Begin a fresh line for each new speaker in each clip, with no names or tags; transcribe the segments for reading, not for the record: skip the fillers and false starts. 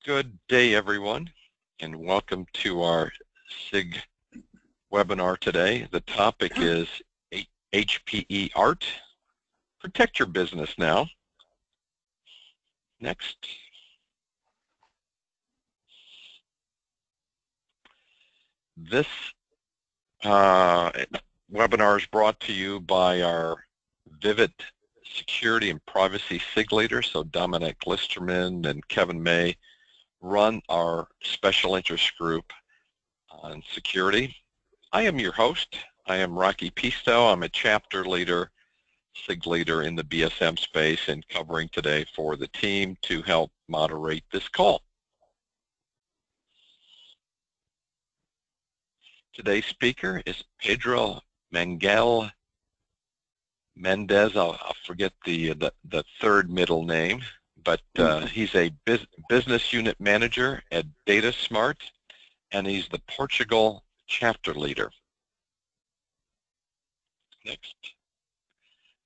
Good day, everyone, and welcome to our SIG webinar today. The topic is HPE ART. Protect your business now. Next. This webinar is brought to you by our Vivid Security and Privacy SIG leaders, so Dominic Listerman and Kevin May run our special interest group on security. I am your host. I am Rocky Pisto. I'm a chapter leader, SIG leader in the BSM space, and covering today for the team to help moderate this call. Today's speaker is Pedro Mangel Mendez. I'll forget the third middle name, but he's a business unit manager at DataSmart, and he's the Portugal chapter leader. Next.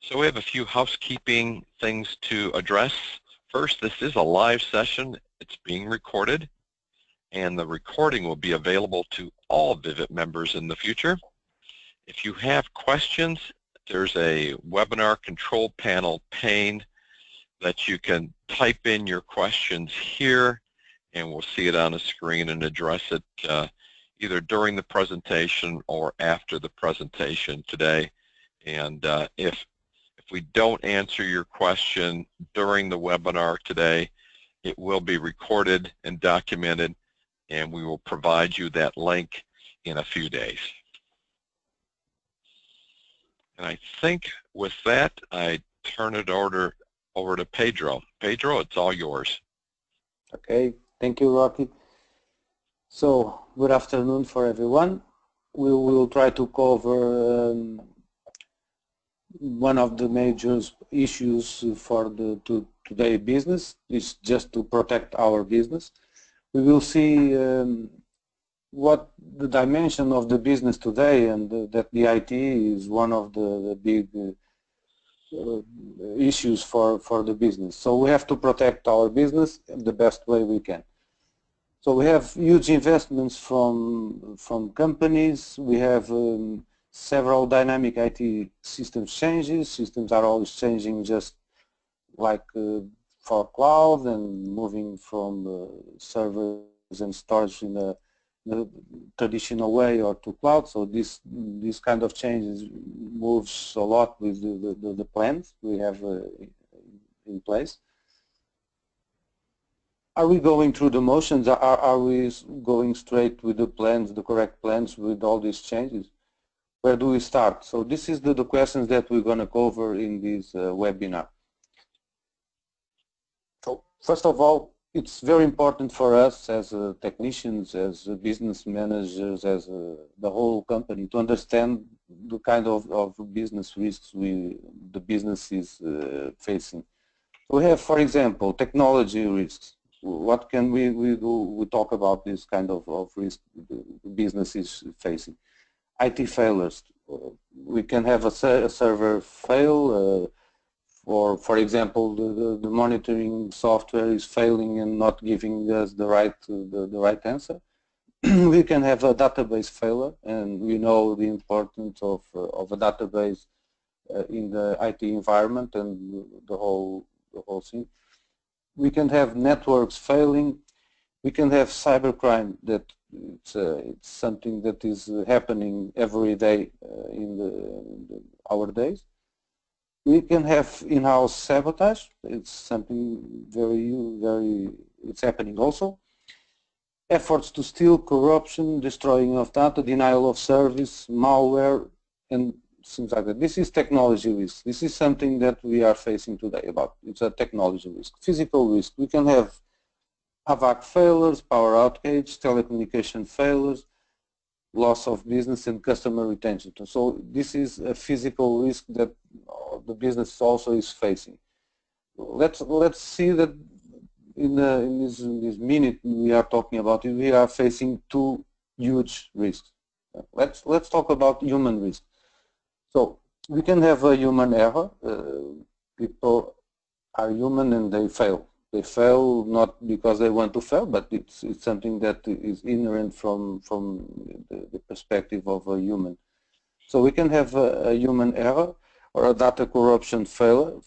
So we have a few housekeeping things to address. First, this is a live session. It's being recorded, and the recording will be available to all Vivid members in the future. If you have questions, there's a webinar control panel pane that you can type in your questions here, and we'll see it on the screen and address it either during the presentation or after the presentation today. And if we don't answer your question during the webinar today, it will be recorded and documented, and we will provide you that link in a few days. And I think with that, I turn it over to Pedro. Pedro, it's all yours.
Okay, thank you, Rocky. So, good afternoon for everyone. We will try to cover one of the major issues for today business, is just to protect our business. We will see what the dimension of the business today, and that the IT is one of the big issues for the business. So we have to protect our business in the best way we can. So we have huge investments from companies. We have several dynamic IT systems changes. Systems are always changing, just like for cloud and moving from servers and storage in the traditional way or to cloud. So this kind of changes moves a lot with the plans we have in place. Are we going through the motions? Are we going straight with the plans, the correct plans with all these changes? Where do we start? So this is the questions that we're going to cover in this webinar. So first of all, it's very important for us as technicians, as business managers, as the whole company to understand the kind of business risks the business is facing. We have, for example, technology risks. What can we do? We talk about this kind of risk the business is facing. IT failures. We can have a server fail, or, for example, the monitoring software is failing and not giving us the right answer. We can have a database failure, and we know the importance of a database in the IT environment and the whole thing. We can have networks failing. We can have cybercrime. That it's something that is happening every day in our days. We can have in-house sabotage. It's something it's happening also. Efforts to steal, corruption, destroying of data, denial of service, malware, and things like that. This is technology risk. This is something that we are facing today about. It's a technology risk. Physical risk. We can have AVAC failures, power outage, telecommunication failures, loss of business and customer retention. So this is a physical risk that the business also is facing. Let's see that in this minute we are talking about it, we are facing two huge risks. Let's talk about human risk. So we can have a human error. People are human and they fail. They fail not because they want to fail, but it's something that is inherent from the perspective of a human. So we can have a human error or a data corruption failure.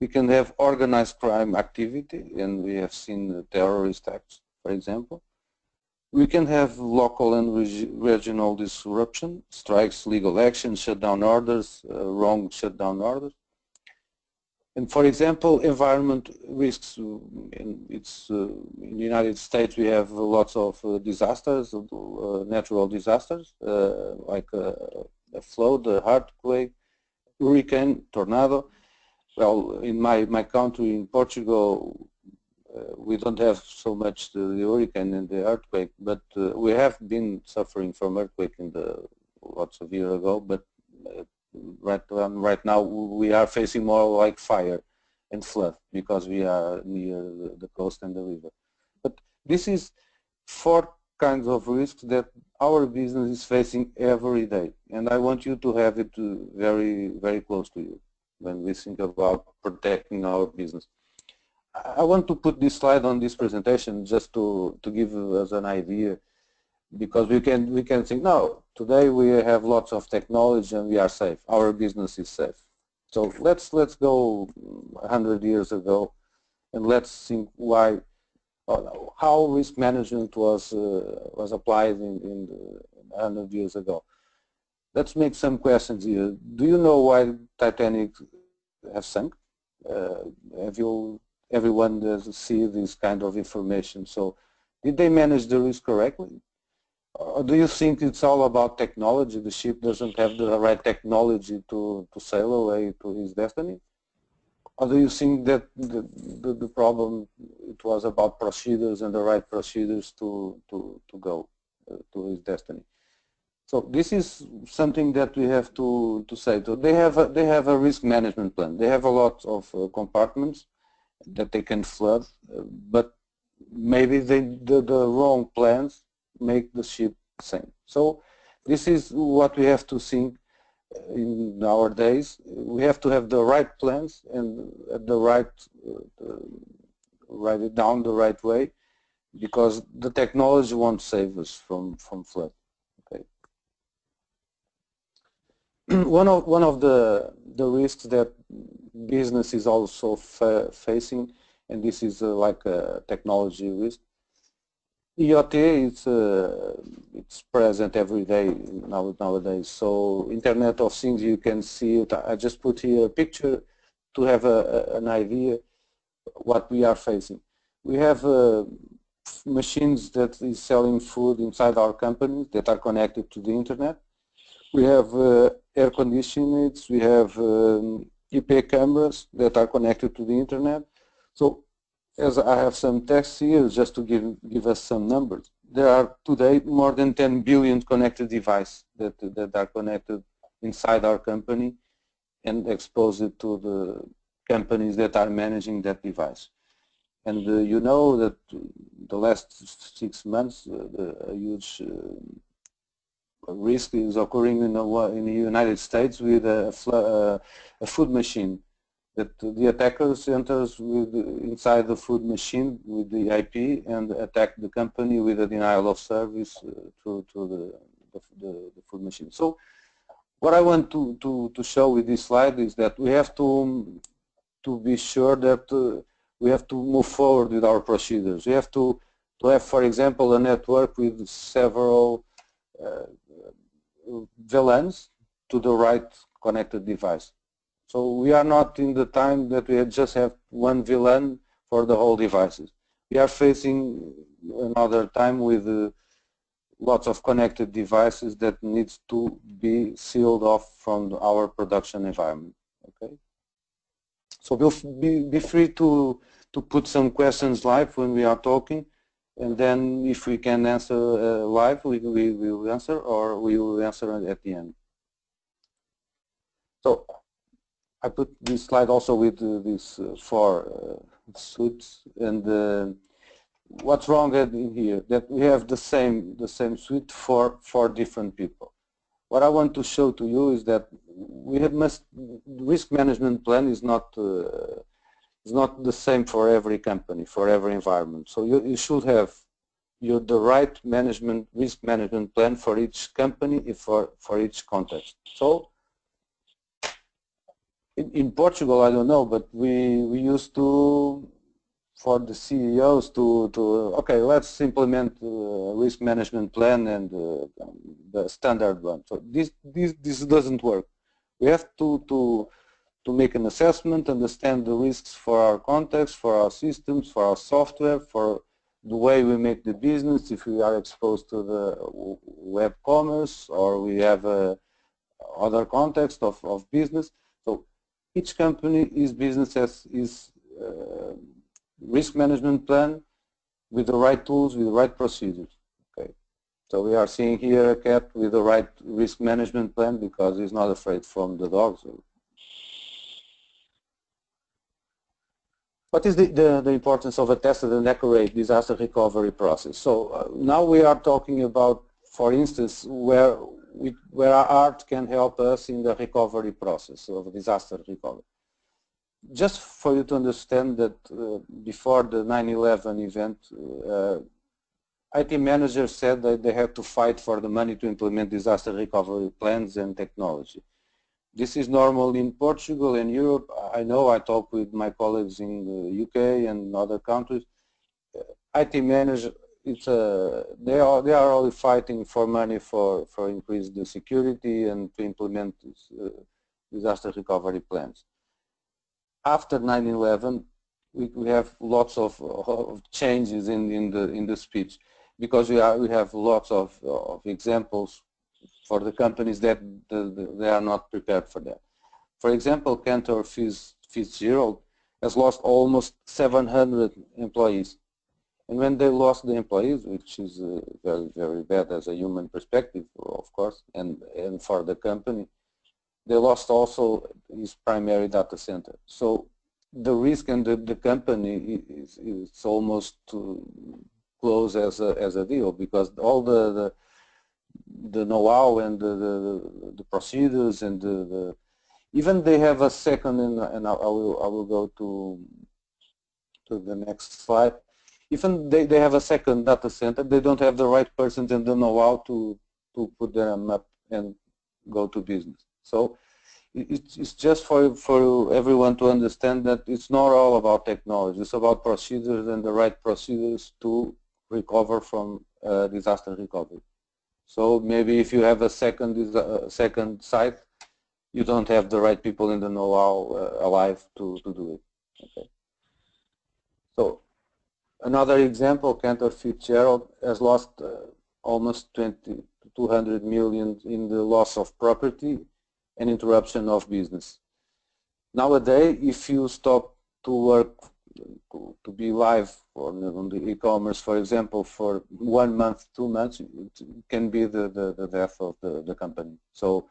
We can have organized crime activity, and we have seen terrorist acts, for example. We can have local and regional disruption, strikes, legal action, shutdown orders, wrong shutdown orders. And for example, environment risks. In the United States, we have lots of disasters, natural disasters, like a flood, a earthquake, hurricane, tornado. Well, in my country, in Portugal, we don't have so much the hurricane and the earthquake, but we have been suffering from earthquake in the lots of years ago. But right now we are facing more like fire and flood because we are near the coast and the river. But this is 4 kinds of risks that our business is facing every day, and I want you to have it very, very close to you when we think about protecting our business. I want to put this slide on this presentation just to give us an idea, because we can think, no, today we have lots of technology and we are safe. Our business is safe. So let's go 100 years ago, and let's think why, how risk management was applied in 100 years ago. Let's make some questions here. Do you know why Titanic has sunk? Everyone does see this kind of information. So did they manage the risk correctly? Or do you think it's all about technology? The ship doesn't have the right technology to sail away to his destiny? Or do you think that the problem, it was about procedures and the right procedures to go to his destiny? So this is something that we have to say. So they have a risk management plan. They have a lot of compartments that they can flood, but maybe the wrong plans make the ship sink. So this is what we have to think in nowadays. We have to have the right plans and write it down the right way, because the technology won't save us from flood. Okay. One of the risks that business is also facing, and this is like a technology risk. IoT, it's present every day nowadays. So Internet of Things, you can see it. I just put here a picture to have an idea what we are facing. We have machines that is selling food inside our companies that are connected to the Internet. We have air conditioners. We have IP cameras that are connected to the Internet. So, as I have some text here, just to give us some numbers. There are today more than 10 billion connected devices that are connected inside our company and exposed to the companies that are managing that device. And you know that the last 6 months, a huge risk is occurring in the United States with a food machine, that the attackers enters inside the food machine with the IP and attack the company with a denial of service to the food machine. So what I want to show with this slide is that we have to be sure that we have to move forward with our procedures. We have to have, for example, a network with several VLANs to the right connected device. So we are not in the time that we just have one VLAN for the whole devices. We are facing another time with lots of connected devices that needs to be sealed off from our production environment. Okay. So be free to put some questions live when we are talking, and then if we can answer live, we will answer, or we will answer at the end. So I put this slide also with these 4 suites, and what's wrong in here? That we have the same suite for 4 different people. What I want to show to you is that we risk management plan is not It's not the same for every company, for every environment. So you should have the right risk management plan for each company, for each context. So in Portugal, I don't know, but we used to, for the CEOs okay, let's implement risk management plan and the standard one. So this doesn't work. We have to make an assessment, understand the risks for our context, for our systems, for our software, for the way we make the business, if we are exposed to the web commerce or we have other context of business. So each company is risk management plan with the right tools, with the right procedures. Okay, so we are seeing here a cat with the right risk management plan because he's not afraid from the dogs. What is the importance of a tested and accurate disaster recovery process? So now we are talking about, for instance, where our art can help us in the recovery process of disaster recovery. Just for you to understand that before the 9/11 event, IT managers said that they had to fight for the money to implement disaster recovery plans and technology. This is normal in Portugal and Europe. I know, I talk with my colleagues in the UK and other countries. IT managers, they are only fighting for money for increase the security and to implement disaster recovery plans. After 9/11, we have lots of changes in the speech because we have lots of examples for the companies that they are not prepared for that. For example, Cantor Fitzgerald has lost almost 700 employees. And when they lost the employees, which is very, very bad as a human perspective, of course, and for the company, they lost also his primary data center. So the risk in the company is almost close as a deal because all the know-how and the procedures and even they have a second, and I will go to the next slide. Even they have a second data center, they don't have the right person and the know-how to put them up and go to business. So it's just for everyone to understand that it's not all about technology. It's about procedures and the right procedures to recover from disaster recovery. So maybe if you have a second site, you don't have the right people in the know-how alive to do it. Okay. So another example, Cantor Fitzgerald has lost almost 200 million in the loss of property and interruption of business. Nowadays, if you stop to work, to be live on the e-commerce, for example, for 1 month, 2 months, it can be the death of the company. So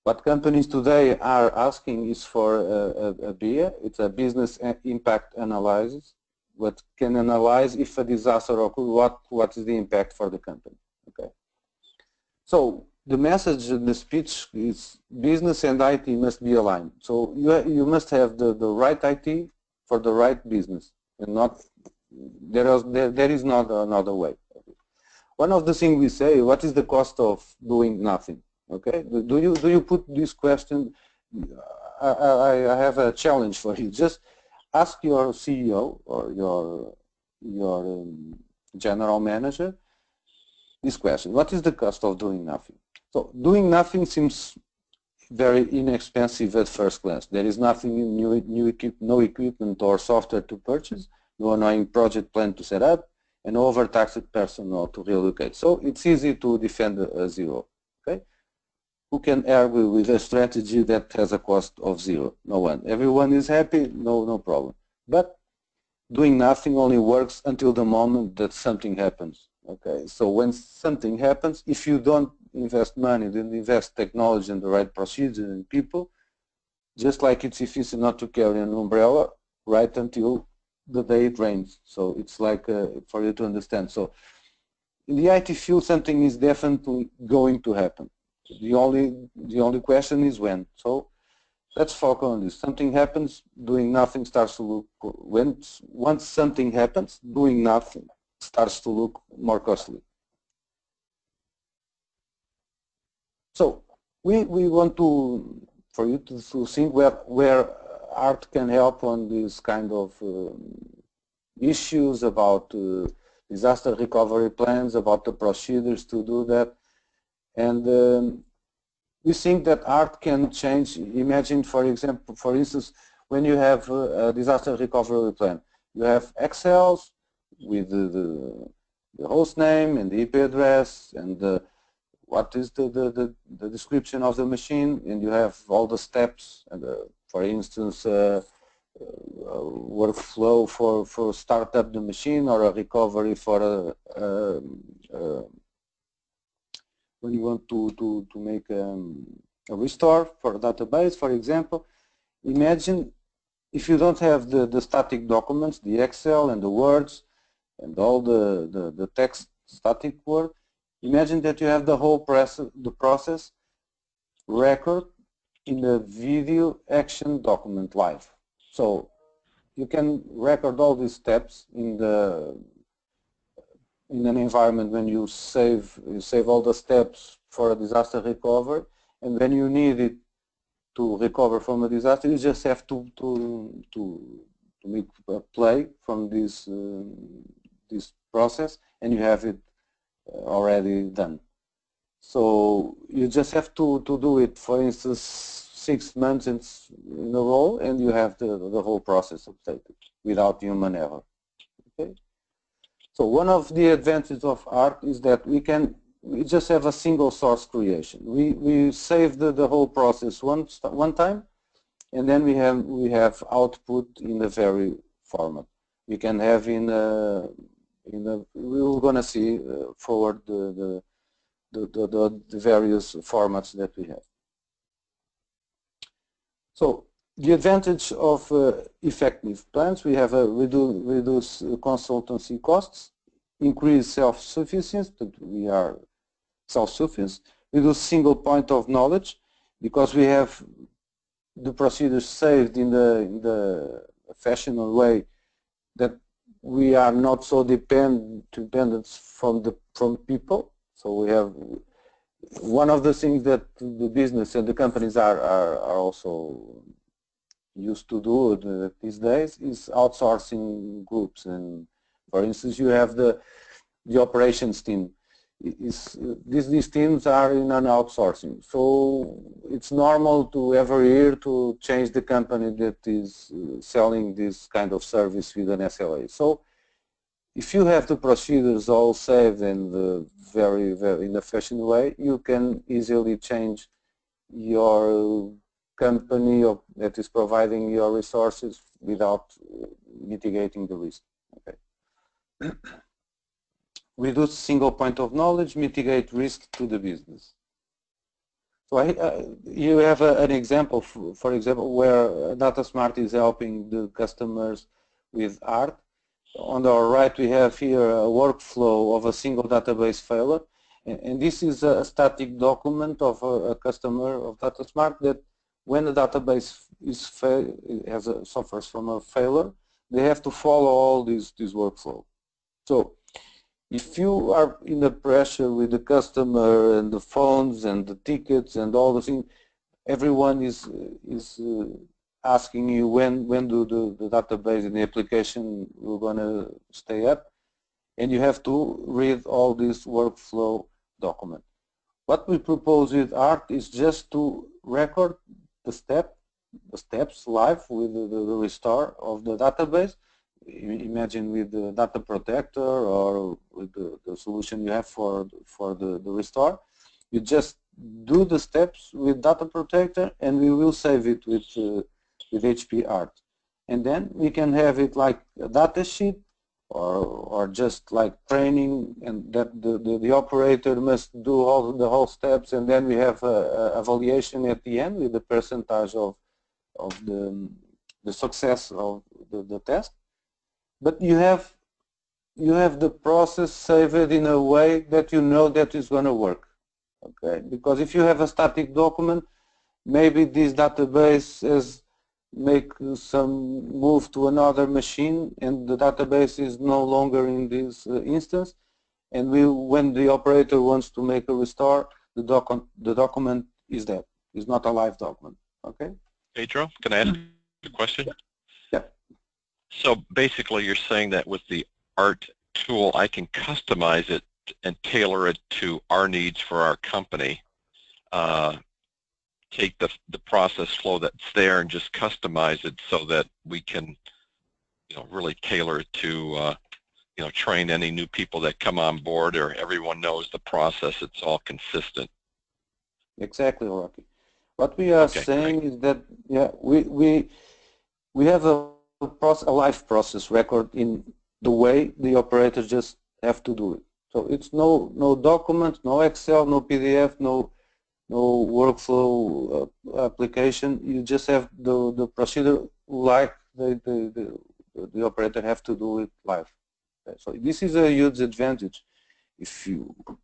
what companies today are asking is for a BIA. It's a business impact analysis, what can analyze if a disaster occurs, what is the impact for the company. Okay. So the message in the speech is business and IT must be aligned. So you must have the right IT for the right business, and not there is not another way. One of the things we say, what is the cost of doing nothing? Okay, do you put this question? I have a challenge for you. Just ask your CEO or your general manager this question: what is the cost of doing nothing? So doing nothing seems very inexpensive at first glance. There is nothing no equipment or software to purchase, no annoying project plan to set up, and no overtaxed personnel to relocate. So it's easy to defend a zero. Okay, who can argue with a strategy that has a cost of zero? No one. Everyone is happy. No problem. But doing nothing only works until the moment that something happens. Okay, so when something happens, if you don't invest money, then invest technology and the right procedure and people, just like it's efficient not to carry an umbrella right until the day it rains. So it's like for you to understand. So in the IT field, something is definitely going to happen. The only question is when. So let's focus on this. Something happens, doing nothing starts to look, once something happens, doing nothing starts to look more costly. So we want for you to think where art can help on these kind of issues about disaster recovery plans, about the procedures to do that. And we think that art can change. Imagine, for instance, when you have a disaster recovery plan, you have Excels with the host name and the IP address and what is the description of the machine, and you have all the steps, and for instance, workflow for start up the machine, or a recovery for when you want to make a restore for a database, for example. Imagine if you don't have the static documents, the Excel and the words and all the text static word. Imagine that you have the whole process record in a video action document live. So you can record all these steps in an environment when you save all the steps for a disaster recovery, and when you need it to recover from a disaster, you just have to make a play from this process, and you have it already done. So you just have to do it, for instance, 6 months in a row, and you have the whole process updated without human error. Okay. So one of the advantages of ART is that we just have a single source creation. We save the whole process one time, and then we have output in a very format. We can have we're going to see forward the various formats that we have. So the advantage of effective plans, we have a reduce consultancy costs, increase self-sufficiency, that we are self-sufficient, reduce single point of knowledge, because we have the procedures saved in the fashionable way that we are not so dependent from people. So we have one of the things that the business and the companies are also used to do these days is outsourcing groups. And for instance, you have the operations team. These teams are in an outsourcing. So it's normal to every year to change the company that is selling this kind of service with an SLA. So if you have the procedures all saved in very in a fashion way, you can easily change your company that is providing your resources without mitigating the risk. Okay. Reduce single point of knowledge, mitigate risk to the business. So you have an example, for example, where DataSmart is helping the customers with ART. On the right, we have here a workflow of a single database failure, and this is a static document of a customer of DataSmart that when the database suffers from a failure, they have to follow all this workflow. So if you are in the pressure with the customer and the phones and the tickets and all the things, everyone is asking you when do the database and the application will going to stay up, and you have to read all this workflow document. What we propose with ART is just to record the steps live with the restore of the database. Imagine with the data protector or with the solution you have for the restore. You just do the steps with data protector, and we will save it with HPE ART. And then we can have it like a data sheet or just like training, and that the operator must do the whole steps, and then we have a evaluation at the end with the percentage of the success of the test. But you have the process saved in a way that you know that it's going to work. Okay, because if you have a static document, maybe this database has make some move to another machine and the database is no longer in this instance, and when the operator wants to make a restore, the document is dead. It's not a live document. Okay?
Pedro, can I ask a question?
Yeah.
So basically you're saying that with the ART tool, I can customize it and tailor it to our needs for our company. Take the process flow that's there and just customize it so that we can, really tailor it to, train any new people that come on board, or everyone knows the process. It's all consistent.
Exactly, Rocky. What we are saying is that we have a live process record in the way the operator just have to do it. So it's no document, no Excel, no PDF, no workflow application. You just have the procedure like the operator have to do it live. Okay? So this is a huge advantage. If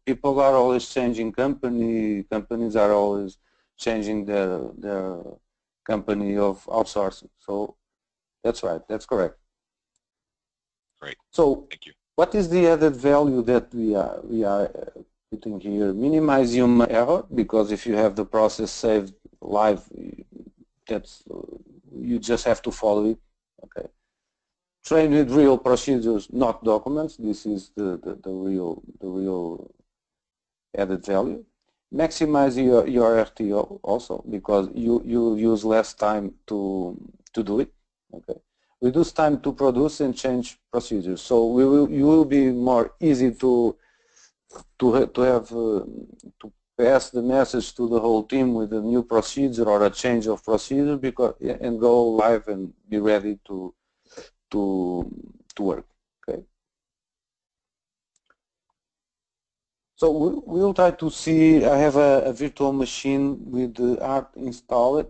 people are always changing companies are always changing their company of outsourcing. So that's right, that's correct.
Great.
So
thank you.
What is the added value that we are putting here? Minimize human error, because if you have the process saved live, you just have to follow it. Okay. Train with real procedures, not documents. This is the real added value. Maximize your RTO also, because you use less time to do it. Okay. Reduce time to produce and change procedures. So you will be more easy to pass the message to the whole team with a new procedure or a change of procedure, and go live and be ready to work. Okay. So we'll try to see. I have a virtual machine with the ART installed.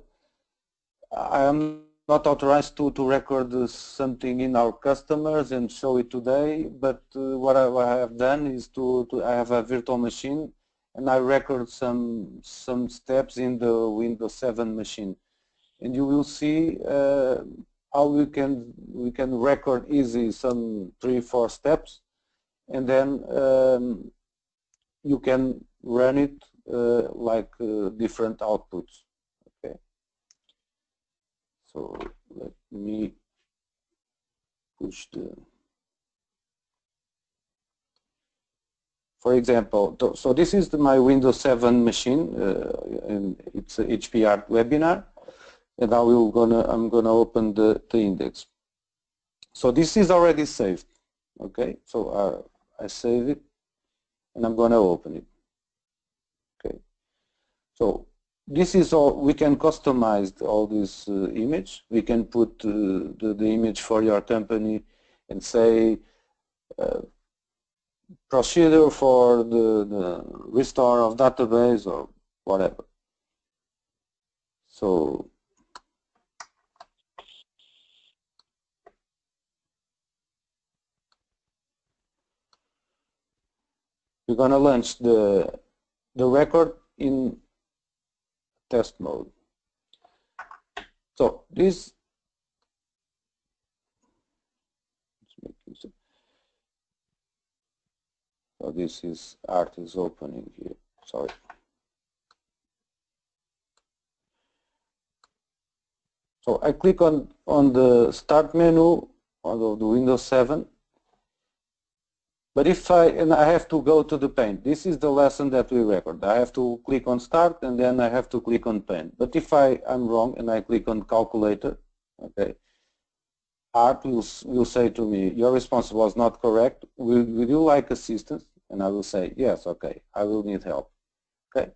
I am not authorized to record something in our customers and show it today, but what I have done is I have a virtual machine and I record some steps in the Windows 7 machine, and you will see how we can record easy some 3-4 steps, and then you can run it like different outputs. Okay. So let me push for example, so this is my Windows 7 machine, and it's a HPE ART webinar, and I'm gonna open the index. So this is already saved. Okay, so I save it, and I'm gonna open it. Okay, so this is all. We can customize all this image. We can put the image for your company and say procedure for the restore of database or whatever. So we're going to launch the record in test mode. So this is ART is opening here. Sorry. So I click on the start menu on the Windows 7. But I have to go to the paint. This is the lesson that we record. I have to click on start and then I have to click on paint. But if I'm wrong and I click on calculator, okay, ART will say to me, your response was not correct. Would you like assistance? And I will say, yes, okay, I will need help. Okay.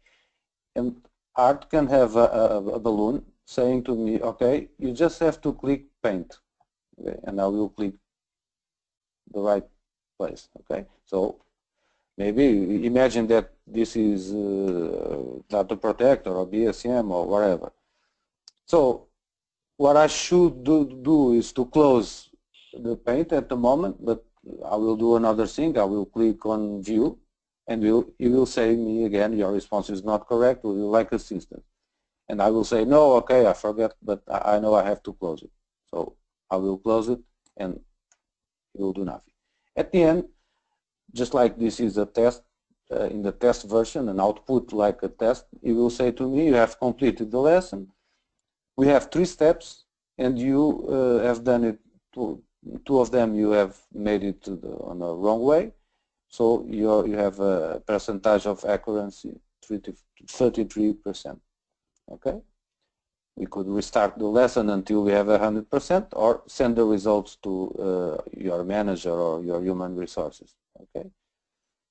And ART can have a balloon saying to me, okay, you just have to click paint. Okay, and I will click the right place. Okay, so maybe imagine that this is Data Protector or BSM or whatever. So what I should do is to close the paint at the moment, but I will do another thing. I will click on view, and it will say me again, your response is not correct, would you like assistance? And I will say, no, okay, I forgot, but I know I have to close it. So I will close it and it will do nothing. At the end, just like this is a test, in the test version, an output like a test, it will say to me, you have completed the lesson. We have 3 steps, and you have done it, two of them you have made it on the wrong way. So you have a percentage of accuracy, 33%. Okay? We could restart the lesson until we have 100%, or send the results to your manager or your human resources. Okay?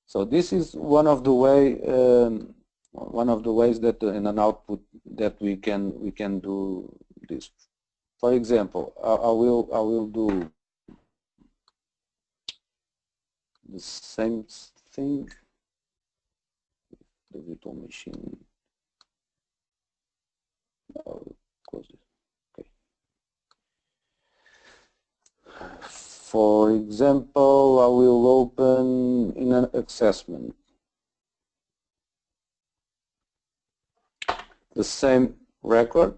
So this is one of the ways that in an output that we can do this. For example, I will do the same thing. The virtual machine. I'll close it. Okay. For example, I will open in an assessment the same record.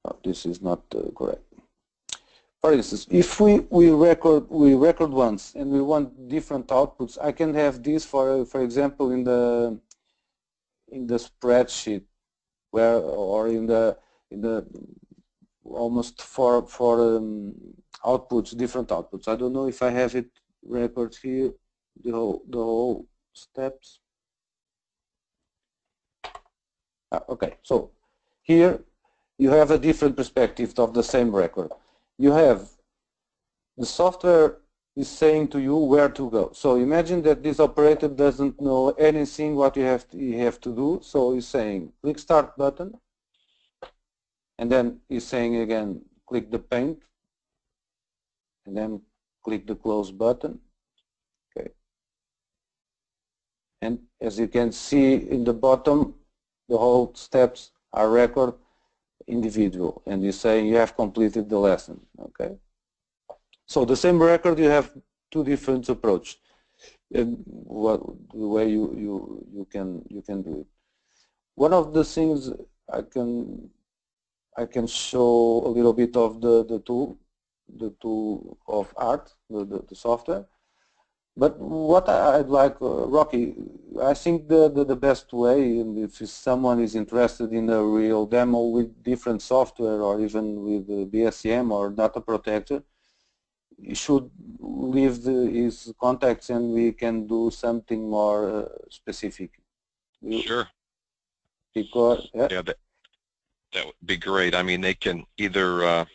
Oh, this is not correct. For instance, if we record once and we want different outputs, I can have this for example in the spreadsheet, where or in the almost for outputs, different outputs. I don't know if I have it record here, the whole steps. Okay, so here you have a different perspective of the same record. You have the software is saying to you where to go. So imagine that this operator doesn't know anything what you have to do. So he's saying click start button, and then he's saying again click the paint, and then click the close button. Okay. And as you can see in the bottom, the whole steps are recorded individual, and you say you have completed the lesson. Okay. So the same record, you have 2 different approaches, and the way you can do it. One of the things I can show a little bit of the tool of ART, the software. But what I'd like, Rocky, I think the best way, and if someone is interested in a real demo with different software or even with BSM or data protector, he should leave his contacts and we can do something more specific.
Sure.
Because,
yeah, that would be great. I mean, they can either,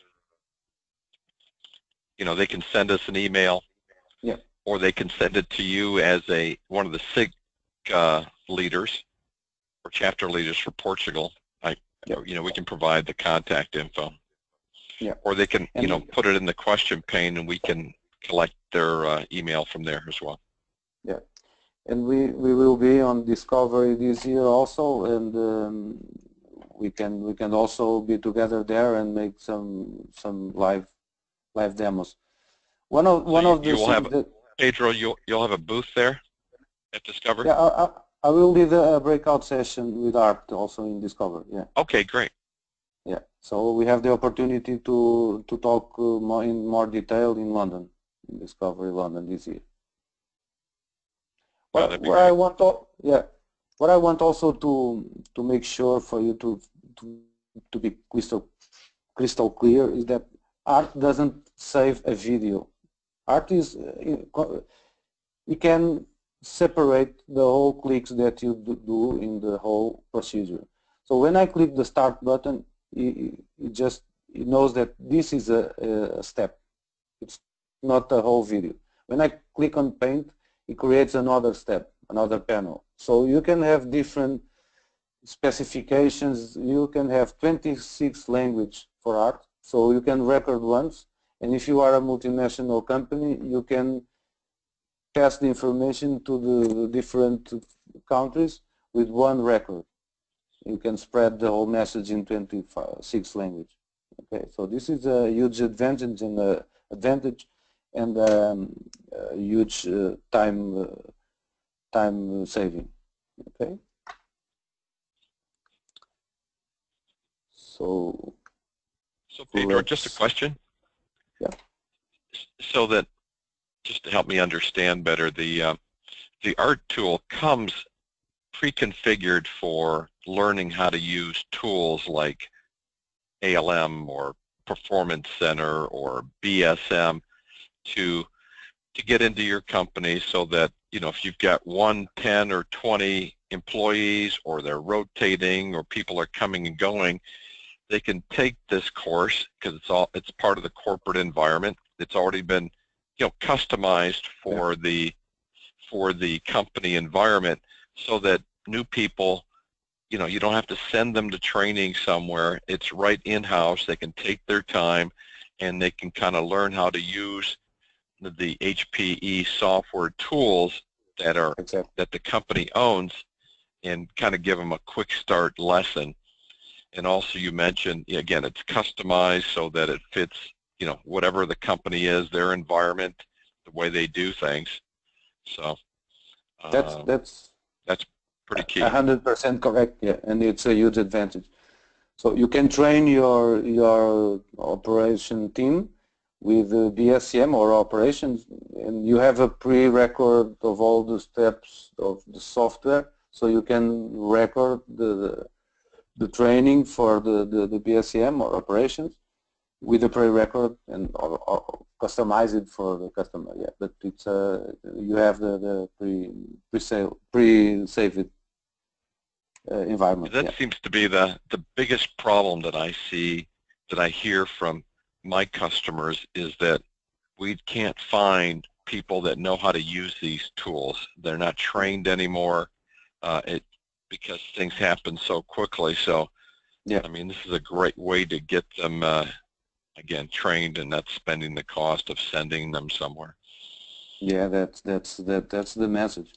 they can send us an email,
yeah,
or they can send it to you as one of the SIG leaders or chapter leaders for Portugal. We can provide the contact info.
Yeah.
Or they can, put it in the question pane, and we can collect their email from there as well.
Yeah, and we will be on Discovery this year also, and we can also be together there and make some live demos. One of the things that
Pedro, you'll have a booth there at Discover?
Yeah, I will lead a breakout session with Art also in Discover. Yeah.
Okay, great.
Yeah, so we have the opportunity to talk in more detail in London, in Discovery London this year. What I want also to make sure for you to be crystal clear is that Art doesn't save a video. Art is you can separate the whole clicks that you do in the whole procedure. So when I click the start button, it knows that this is a step. It's not a whole video. When I click on paint, it creates another step, another panel. So you can have different specifications. You can have 26 languages for Art. So you can record once, and if you are a multinational company, you can pass the information to the different countries with one record. You can spread the whole message in 26 languages. Okay, so this is a huge advantage and huge time saving. Okay. So
Pedro, just a question.
Yeah.
So that, just to help me understand better, the ART tool comes pre-configured for learning how to use tools like ALM or Performance Center or BSM to get into your company, so that, you know, if you've got 1, 10, or 20 employees, or they're rotating, or people are coming and going, they can take this course because it's part of the corporate environment. It's already been, you know, customized for the company environment, so that new people, you know, you don't have to send them to training somewhere. It's right in-house. They can take their time and they can kind of learn how to use the HPE software tools that are that the company owns, and kind of give them a quick start lesson. And also, you mentioned, again, it's customized so that it fits, you know, whatever the company is, their environment, the way they do things. So
that's
pretty key.
100% correct. Yeah, and it's a huge advantage. So you can train your operation team with BSM or operations, and you have a pre-record of all the steps of the software, so you can record the training for the BSM or operations with a pre-record, and or customize it for the customer. Yeah, but it's you have the pre-saved environment.
That seems to be the biggest problem that I see, that I hear from my customers, is that we can't find people that know how to use these tools. They're not trained anymore. Because things happen so quickly. So, yeah, I mean, this is a great way to get them again trained, and not spending the cost of sending them somewhere.
Yeah, that's the message.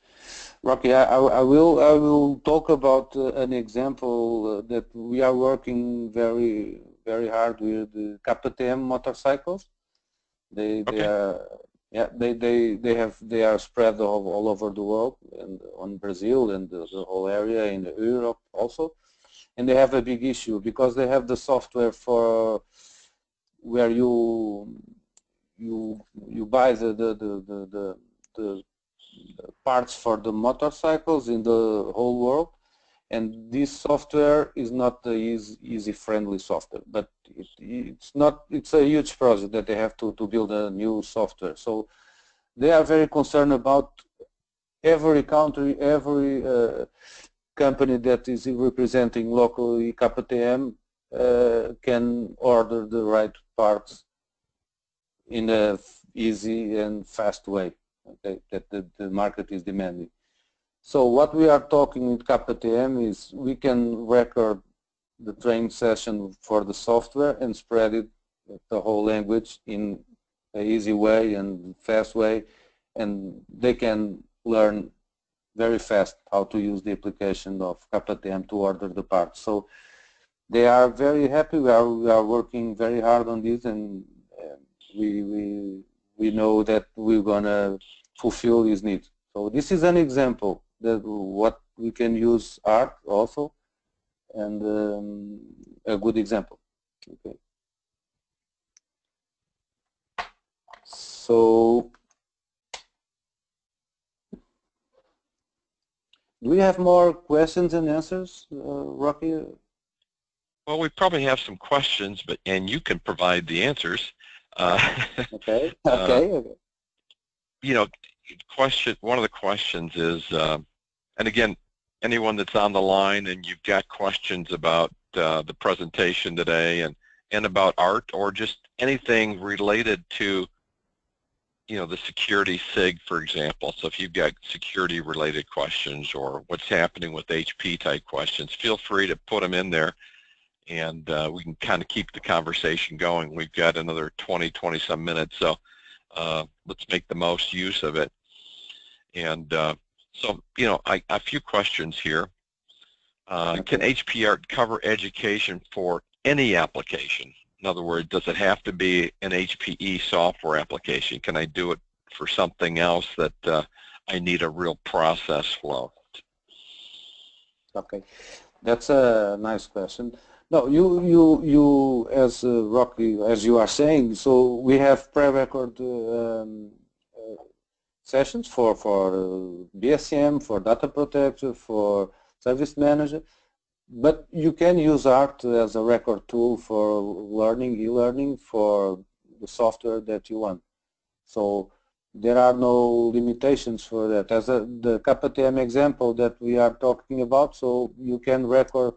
Rocky, I will talk about an example that we are working very hard with the KTM motorcycles. They are spread all over the world, and on Brazil and the whole area in Europe also, and they have a big issue because they have the software for where you buy the parts for the motorcycles in the whole world, and this software is not the easy friendly software, but it's a huge project that they have to build a new software. So they are very concerned about every country, every company that is representing locally KTM can order the right parts in a easy and fast way, okay, that the market is demanding. So what we are talking with KTM is we can record the training session for the software and spread it, the whole language, in an easy way and fast way, and they can learn very fast how to use the application of KTM to order the parts. So they are very happy. We are working very hard on this, and we know that we're gonna fulfill these needs. So this is an example that what we can use ART also, and a good example. Okay. So do we have more questions and answers, Rocky?
Well, we probably have some questions, and you can provide the answers.
Okay.
You know, one of the questions is, and again, anyone that's on the line and you've got questions about the presentation today and about ART, or just anything related to, you know, the security SIG, for example. So if you've got security related questions or what's happening with HP type questions, feel free to put them in there, and we can kind of keep the conversation going. We've got another 20 some minutes, so let's make the most use of it. And so, you know, a few questions here. Can HPE ART cover education for any application? In other words, does it have to be an HPE software application? Can I do it for something else that I need a real process flow?
Okay, that's a nice question. No, as Rocky, as you are saying, so we have pre-record sessions for BSM, for data protector, for service manager, but you can use ART as a record tool for learning, e-learning, for the software that you want. So there are no limitations for that. As the KTM example that we are talking about, so you can record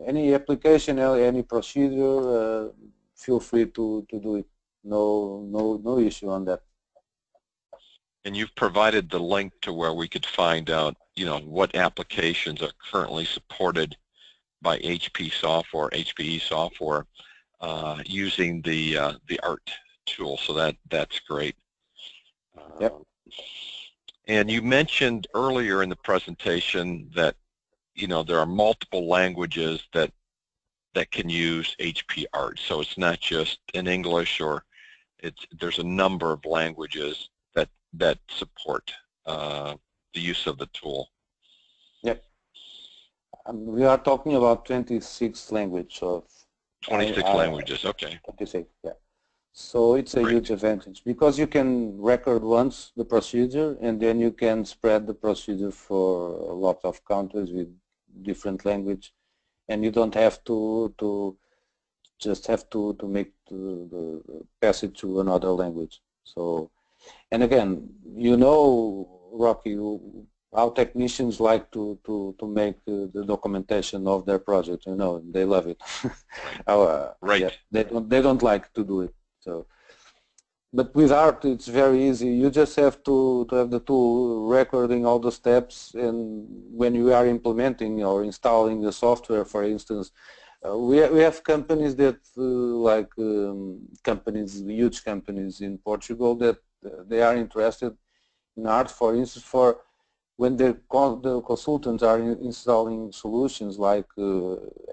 any application, any procedure, feel free to do it. No issue on that.
And you've provided the link to where we could find out, what applications are currently supported by HPE software using the ART tool. So that's great.
Yep.
And you mentioned earlier in the presentation that there are multiple languages that can use HPE ART. So it's not just in English, or there's a number of languages that support the use of the tool.
Yep. We are talking about 26 languages. Of
26 languages, okay.
26, yeah. So it's a huge advantage because you can record once the procedure and then you can spread the procedure for a lot of countries with different language, and you don't have to just have to make the passage to another language. So, and again, Rocky, how technicians like to make the documentation of their project. They love it.
Right.
Yeah, they don't like to do it. So, but with ART, it's very easy. You just have to have the tool recording all the steps, and when you are implementing or installing the software, for instance, we have companies that huge companies in Portugal that they are interested in ART, for instance, for when the consultants are installing solutions like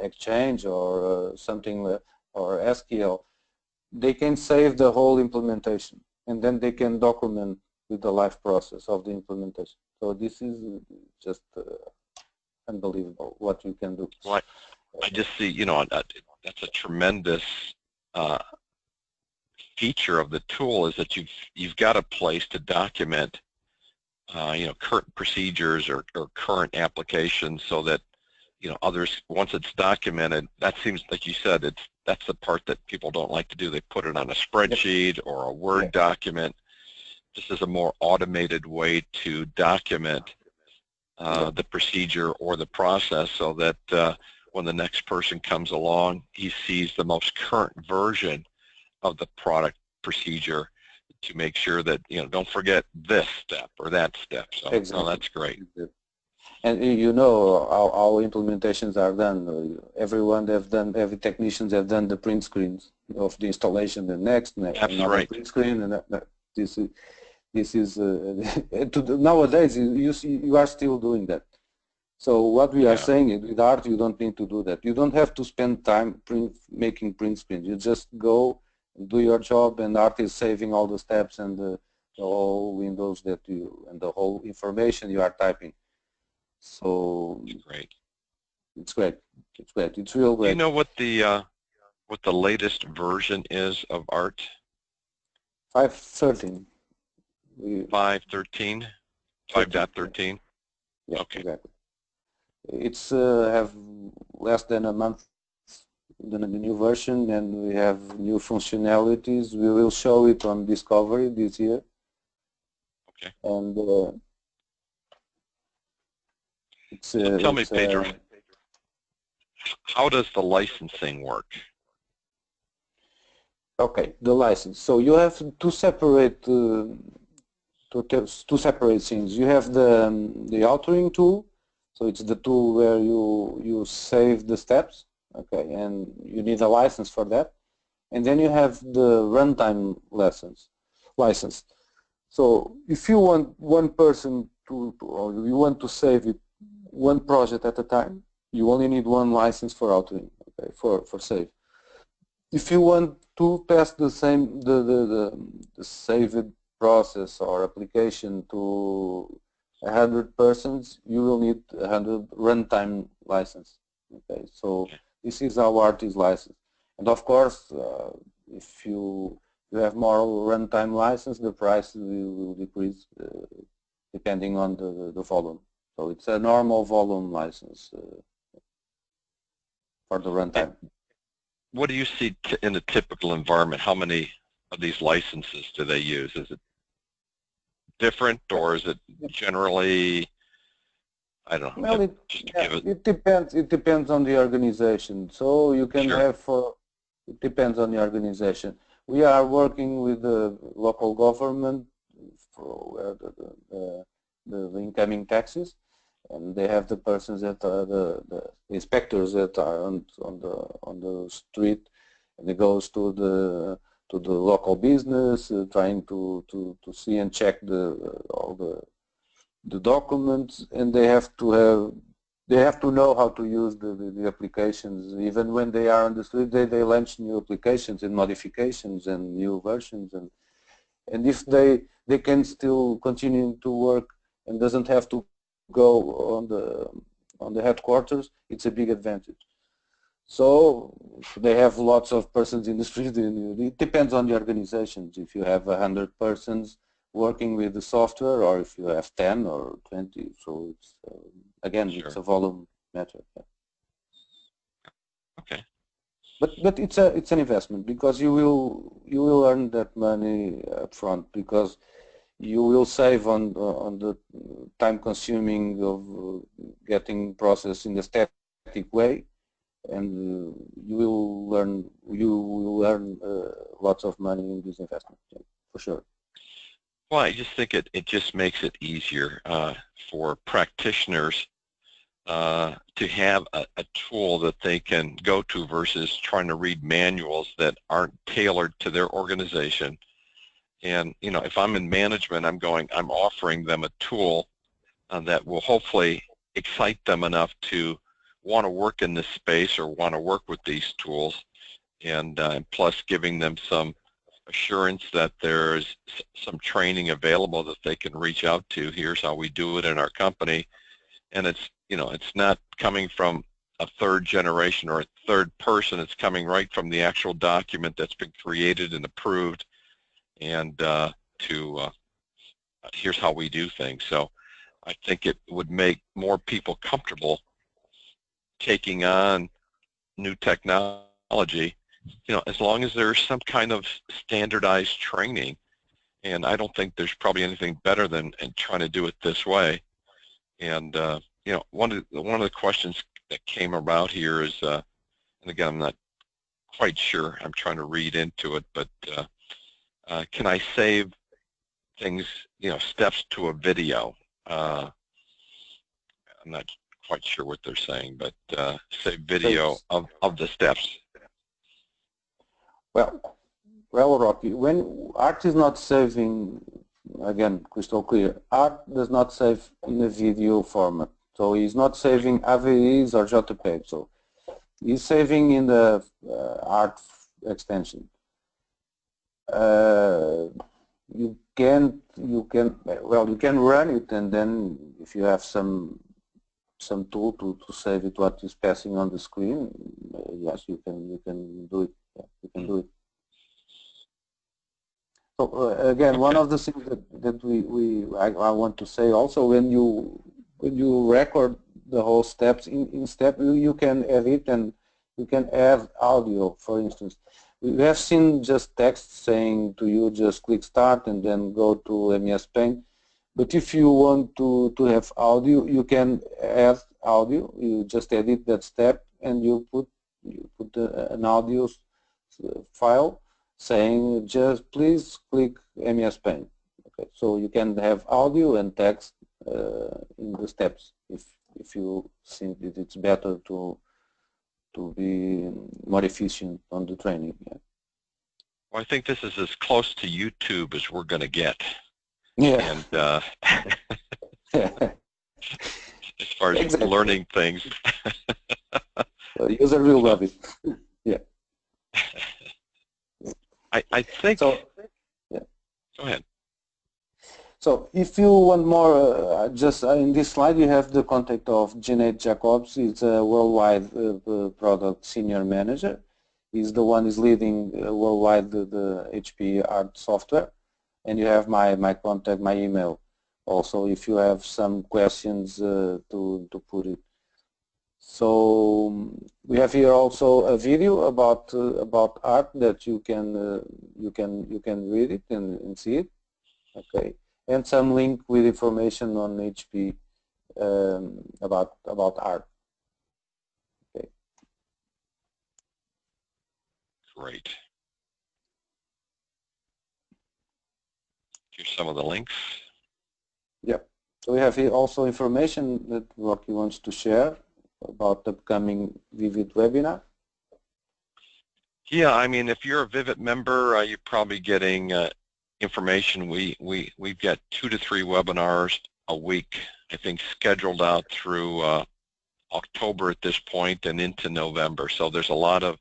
Exchange or something or SQL. They can save the whole implementation, and then they can document with the live process of the implementation. So this is just unbelievable what you can do.
Well, I just see, that's a tremendous feature of the tool, is that you've got a place to document, current procedures or current applications, so that others, once it's documented, that seems, like you said, that's the part that people don't like to do. They put it on a spreadsheet or a Word document. This is a more automated way to document the procedure or the process, so that when the next person comes along, he sees the most current version of the product procedure, to make sure that, don't forget this step or that step. So,
exactly.
No, that's great.
And how implementations are done. Every technicians have done the print screens of the installation, the next another print screen, and this is nowadays you are still doing that. So what we are saying is, with ART, you don't need to do that. You don't have to spend time making print screens. You just go and do your job, and ART is saving all the steps and the whole windows and the whole information you are typing. So
it's great.
It's great. It's great. It's real great.
Do you know what the latest version is of ART?
5.13.
5.13? 5.13?
Yeah,
okay.
Exactly. It's have less than a month the new version, and we have new functionalities. We will show it on Discovery this year.
Okay.
And
so tell me, Pedro, how does the licensing work?
Okay, the license. So you have two separate things. You have the authoring tool. So it's the tool where you save the steps. Okay, and you need a license for that. And then you have the runtime license. So if you want one person or you want to save it one project at a time, you only need one license for authoring, okay, for save. if you want to test the same the saved process or application to 100 persons, you will need 100 runtime license. Okay, so this is how ART is licensed, and of course, if you have more runtime license, the price will decrease depending on the volume. So it's a normal volume license for the runtime.
What do you see in a typical environment? How many of these licenses do they use? Is it different, or is it generally, I don't know,
Well, it depends. It depends on the organization. So you can have it depends on the organization. We are working with the local government for the incoming taxes, and they have the persons that are the inspectors that are on the street, and it goes to the local business, trying to see and check all the documents, and they have to know how to use the applications. Even when they are on the street, they launch new applications and modifications and new versions, and if they can still continue to work and doesn't have to go on the headquarters, it's a big advantage. So they have lots of persons in the street. It depends on the organizations. If you have 100 persons working with the software, or if you have 10 or 20, so it's again, it's a volume matter.
Okay.
But it's an investment, because you will earn that money up front, because you will save on the time consuming of getting process in a static way, and you will earn lots of money in this investment, for sure.
Well, I just think it just makes it easier for practitioners to have a tool that they can go to versus trying to read manuals that aren't tailored to their organization. And you know, if I'm in management, I'm offering them a tool that will hopefully excite them enough to want to work in this space or want to work with these tools, and plus giving them some assurance that there's some training available that they can reach out to. Here's how we do it in our company, and it's, you know, it's not coming from a third generation or a third person. It's coming right from the actual document that's been created and approved, and here's how we do things. So I think it would make more people comfortable taking on new technology, you know, as long as there's some kind of standardized training. And I don't think there's probably anything better than trying to do it this way. And you know, one of the questions that came about here is, and again, I'm not quite sure, I'm trying to read into it, but can I save things, you know, steps to a video? I'm not quite sure what they're saying, but save video of the steps.
Well, Rocky, when ART is not saving, again, crystal clear, ART does not save in a video format. So he's not saving AVIs or JPEG. So he's saving in the ART extension. You can run it, and then if you have some tool to save it what is passing on the screen, yes, you can do it. Yeah, you can do it. So again, one of the things that I want to say also, when you record the whole steps in step, you can edit and you can add audio, for instance. We have seen just text saying to you just click start and then go to MES Paint. But if you want to have audio, you can add audio. You just edit that step and you put an audio file saying just please click MES Paint. Okay, so you can have audio and text in the steps if you think that it's better to be more efficient on the training. Yeah.
Well, I think this is as close to YouTube as we're going to get.
Yeah.
And as far as learning things.
The user will love it. Yeah.
I think,
So, yeah.
Go ahead.
So if you want more, just in this slide you have the contact of Jeanette Jacobs. He's a worldwide product senior manager. He's the one is leading worldwide the HPE ART software. And you have my contact, my email also if you have some questions to put it. So we have here also a video about art that you can read it and see it. Okay, and some link with information on HP about art. Okay.
Great. Here's some of the links.
Yep. So we have here also information that Rocky wants to share about the upcoming Vivid webinar.
Yeah, I mean, if you're a Vivid member, you're probably getting information. We've got 2 to 3 webinars a week, I think, scheduled out through October at this point and into November. So there's a lot of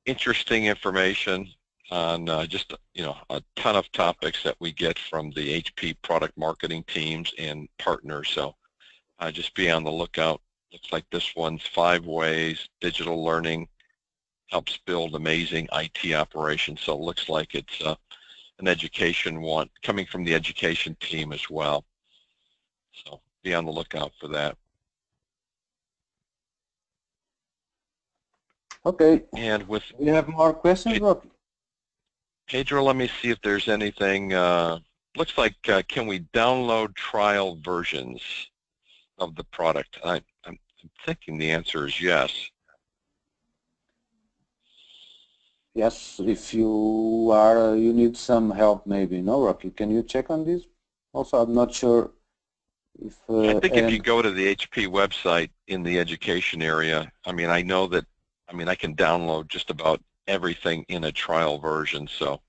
interesting information on just a ton of topics that we get from the HP product marketing teams and partners. So just be on the lookout. Looks like this one's 5 ways digital learning helps build amazing IT operations. So it looks like it's an education one coming from the education team as well. So be on the lookout for that.
Okay.
And with
we have more questions, Rocky?
Pedro, let me see if there's anything. Looks like can we download trial versions of the product? I'm thinking the answer is yes.
Yes, if you need some help maybe, no, Rocky? Can you check on this? Also, I'm not sure if...
I think if you go to the HP website in the education area, I mean, I know that, I can download just about everything in a trial version, so.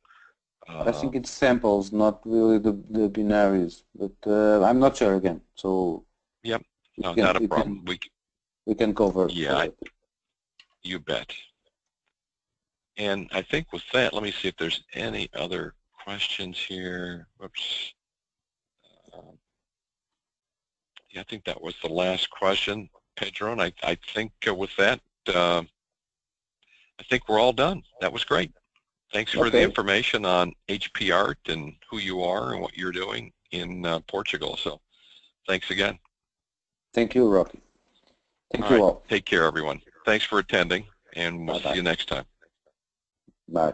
I think it's samples, not really the binaries, but I'm not sure again, so...
Yep, no, not a problem.
We can cover.
Yeah, you bet. And I think with that, let me see if there's any other questions here. Whoops. Yeah, I think that was the last question, Pedro, and I think with that, I think we're all done. That was great. Thanks for the information on HP ART and who you are and what you're doing in Portugal. So thanks again.
Thank you, Rocky. Thank you all.
Take care, everyone. Thanks for attending, and we'll see you next time.
Bye.